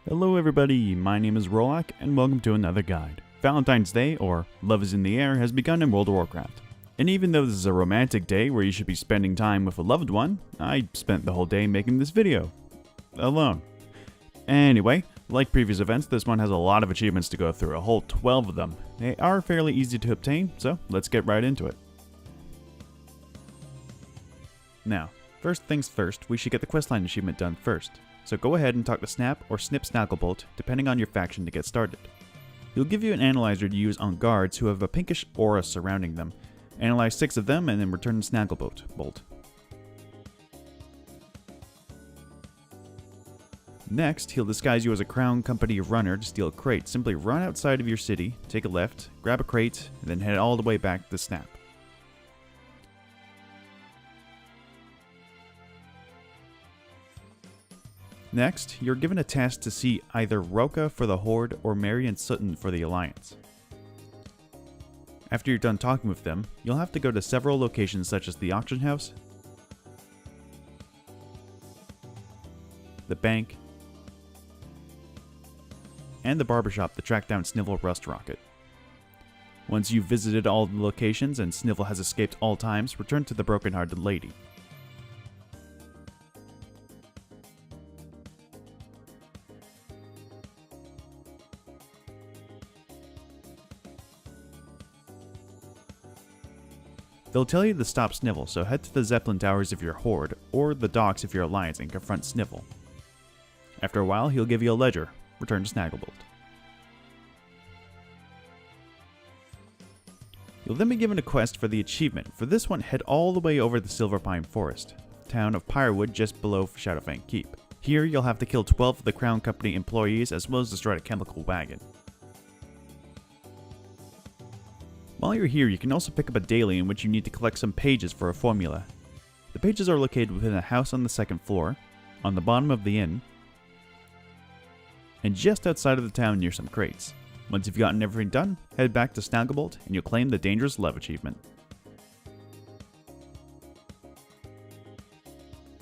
Hello everybody, my name is Rolak and welcome to another guide. Valentine's Day, or Love is in the Air, has begun in World of Warcraft. And even though this is a romantic day where you should be spending time with a loved one, I spent the whole day making this video. Alone. Anyway, like previous events, this one has a lot of achievements to go through, a whole 12 of them. They are fairly easy to obtain, so let's get right into it. Now, first things first, we should get the questline achievement done first. So go ahead and talk to Snap or Snip Snagglebolt, depending on your faction, to get started. He'll give you an analyzer to use on guards who have a pinkish aura surrounding them. Analyze 6 of them and then return to Snagglebolt. Next, he'll disguise you as a Crown Company runner to steal a crate. Simply run outside of your city, take a left, grab a crate, and then head all the way back to Snap. Next, you're given a task to see either Roka for the Horde or Mary and Sutton for the Alliance. After you're done talking with them, you'll have to go to several locations such as the auction house, the bank, and the barbershop to track down Snivel Rust Rocket. Once you've visited all the locations and Snivel has escaped all times, return to the broken-hearted lady. They'll tell you to stop Snivel, so head to the Zeppelin Towers if you're Horde, or the docks if you're Alliance, and confront Snivel. After a while, he'll give you a ledger. Return to Snagglebolt. You'll then be given a quest for the achievement. For this one, head all the way over the Silverpine Forest, town of Pyrewood just below Shadowfang Keep. Here, you'll have to kill 12 of the Crown Company employees as well as destroy a chemical wagon. While you're here, you can also pick up a daily in which you need to collect some pages for a formula. The pages are located within a house on the 2nd floor, on the bottom of the inn, and just outside of the town near some crates. Once you've gotten everything done, head back to Snagglebolt and you'll claim the Dangerous Love achievement.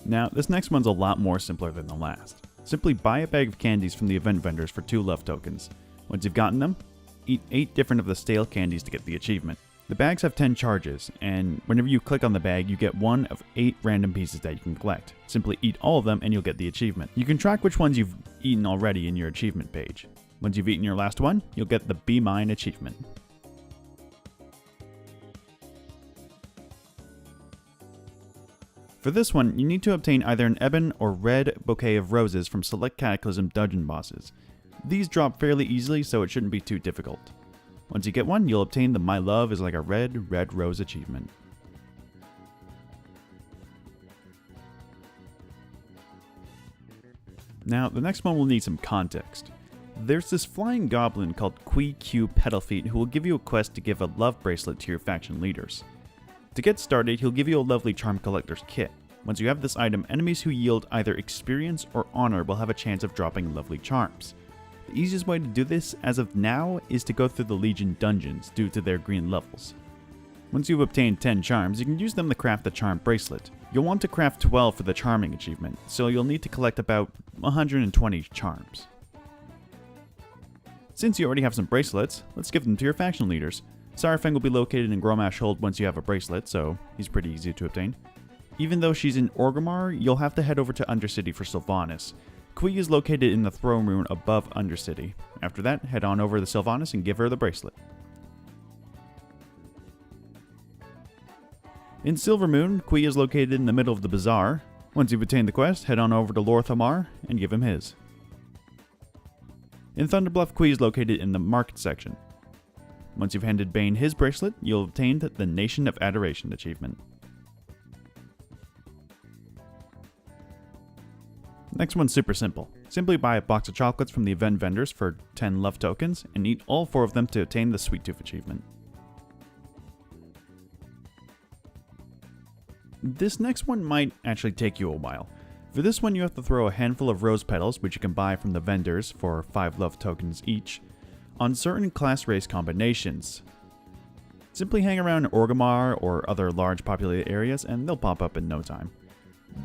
Now, this next one's a lot more simpler than the last. Simply buy a bag of candies from the event vendors for 2 love tokens. Once you've gotten them, eat 8 different of the stale candies to get the achievement. The bags have 10 charges, and whenever you click on the bag, you get 1 of 8 random pieces that you can collect. Simply eat all of them and you'll get the achievement. You can track which ones you've eaten already in your achievement page. Once you've eaten your last one, you'll get the Be Mine achievement. For this one, you need to obtain either an ebon or red bouquet of roses from select Cataclysm dungeon bosses. These drop fairly easily, so it shouldn't be too difficult. Once you get one, you'll obtain the My Love is like a red rose achievement. Now, the next one will need some context. There's this flying goblin called Q Petalfeet who will give you a quest to give a love bracelet to your faction leaders. To get started, he'll give you a lovely charm collector's kit. Once you have this item, enemies who yield either experience or honor will have a chance of dropping lovely charms. The easiest way to do this, as of now, is to go through the Legion dungeons due to their green levels. Once you've obtained 10 charms, you can use them to craft the charm bracelet. You'll want to craft 12 for the charming achievement, so you'll need to collect about 120 charms. Since you already have some bracelets, let's give them to your faction leaders. Sarafang will be located in Gromash Hold once you have a bracelet, so he's pretty easy to obtain. Even though she's in Orgrimmar, you'll have to head over to Undercity for Sylvanas. Kui is located in the throne room above Undercity. After that, head on over to Sylvanas and give her the bracelet. In Silvermoon, Kui is located in the middle of the bazaar. Once you've obtained the quest, head on over to Lorthamar and give him his. In Thunderbluff, Kui is located in the market section. Once you've handed Bane his bracelet, you'll obtain the Nation of Adoration achievement. Next one's super simple. Simply buy a box of chocolates from the event vendors for 10 love tokens and eat all 4 of them to obtain the Sweet Tooth achievement. This next one might actually take you a while. For this one, you have to throw a handful of rose petals, which you can buy from the vendors for 5 love tokens each, on certain class race combinations. Simply hang around Orgrimmar or other large populated areas and they'll pop up in no time.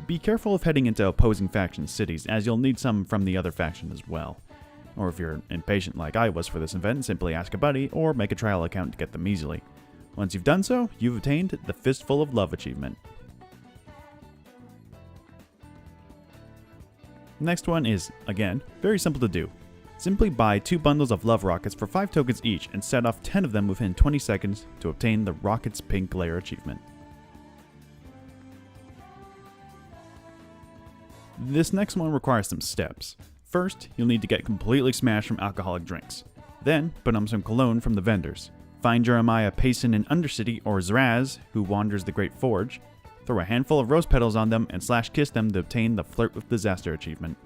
Be careful of heading into opposing faction cities, as you'll need some from the other faction as well. Or if you're impatient like I was for this event, simply ask a buddy or make a trial account to get them easily. Once you've done so, you've obtained the Fistful of Love achievement. Next one is, again, very simple to do. Simply buy 2 bundles of love rockets for 5 tokens each and set off 10 of them within 20 seconds to obtain the Rocket's Pink Layer achievement. This next one requires some steps. First, you'll need to get completely smashed from alcoholic drinks. Then, put on some cologne from the vendors. Find Jeremiah Payson in Undercity or Zraz, who wanders the Great Forge. Throw a handful of rose petals on them and /kiss them to obtain the Flirt with Disaster achievement.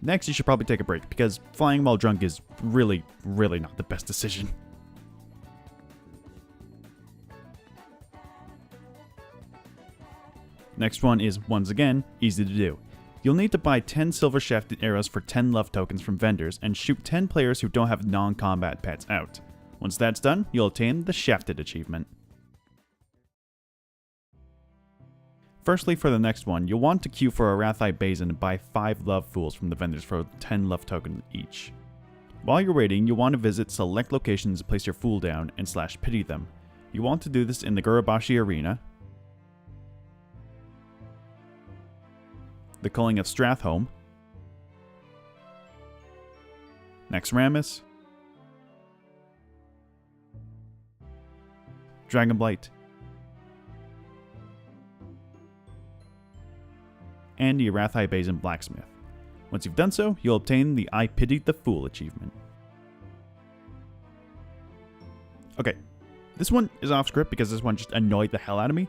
Next, you should probably take a break, because flying while drunk is really not the best decision. Next one is, once again, easy to do. You'll need to buy 10 silver shafted arrows for 10 love tokens from vendors and shoot 10 players who don't have non-combat pets out. Once that's done, you'll obtain the Shafted achievement. Firstly, for the next one, you'll want to queue for a Arathi Basin and buy 5 love fools from the vendors for 10 love tokens each. While you're waiting, you'll want to visit select locations to place your fool down and /pity them. You want to do this in the Gurabashi Arena, the Culling of Strathholm, Naxxramas, Dragonblight, and the Arathi Basin Blacksmith. Once you've done so, you'll obtain the I Pitied the Fool achievement. Okay, this one is off script because this one just annoyed the hell out of me.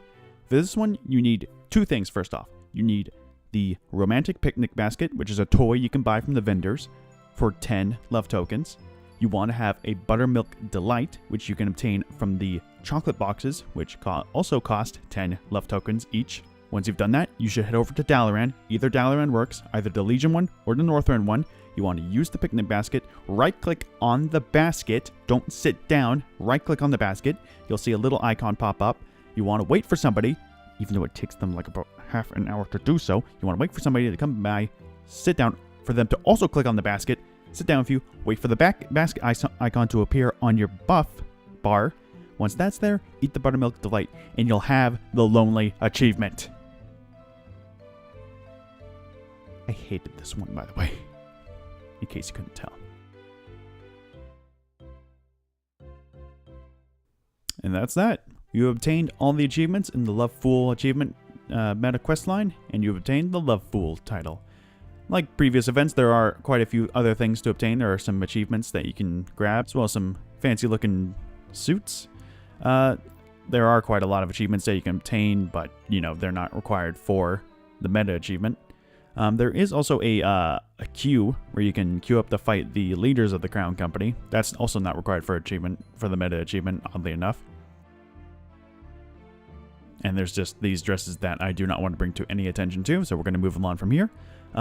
For this one, you need 2 things first off. You need the Romantic Picnic Basket, which is a toy you can buy from the vendors for 10 love tokens. You want to have a Buttermilk Delight, which you can obtain from the chocolate boxes, which also cost 10 love tokens each. Once you've done that, you should head over to Dalaran. Either Dalaran works, either the Legion one or the Northrend one. You want to use the picnic basket, right-click on the basket, don't sit down, right-click on the basket. You'll see a little icon pop up. You want to wait for somebody, even though it takes them like about half an hour to do so. You want to wait for somebody to come by, sit down, for them to also click on the basket, sit down with you, wait for the basket icon to appear on your buff bar. Once that's there, eat the Buttermilk Delight, and you'll have the Lonely achievement. I hated this one, by the way, in case you couldn't tell. And that's that. You obtained all the achievements in the Love Fool achievement meta quest line, and you've obtained the Love Fool title. Like previous events, there are quite a few other things to obtain. There are some achievements that you can grab, as well as some fancy looking suits. There are quite a lot of achievements that you can obtain, but you know, they're not required for the meta achievement. There is also a queue where you can queue up to fight the leaders of the Crown Company. That's also not required for the meta achievement, oddly enough. And there's just these dresses that I do not want to bring to any attention to, so we're going to move on from here.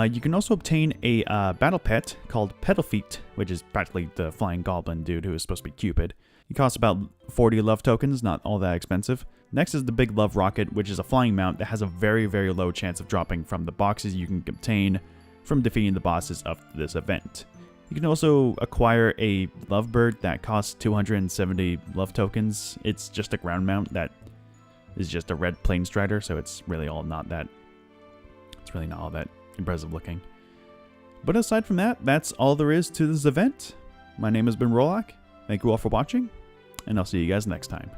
You can also obtain a battle pet called Petal Feet, which is practically the flying goblin dude who is supposed to be Cupid. He costs about 40 love tokens, not all that expensive. Next is the Big Love Rocket, which is a flying mount that has a very low chance of dropping from the boxes you can obtain from defeating the bosses of this event. You can also acquire a Lovebird that costs 270 love tokens. It's just a ground mount that is just a red plain strider, so it's really not all that impressive looking. But aside from that, that's all there is to this event. My name has been Rolak. Thank you all for watching, and I'll see you guys next time.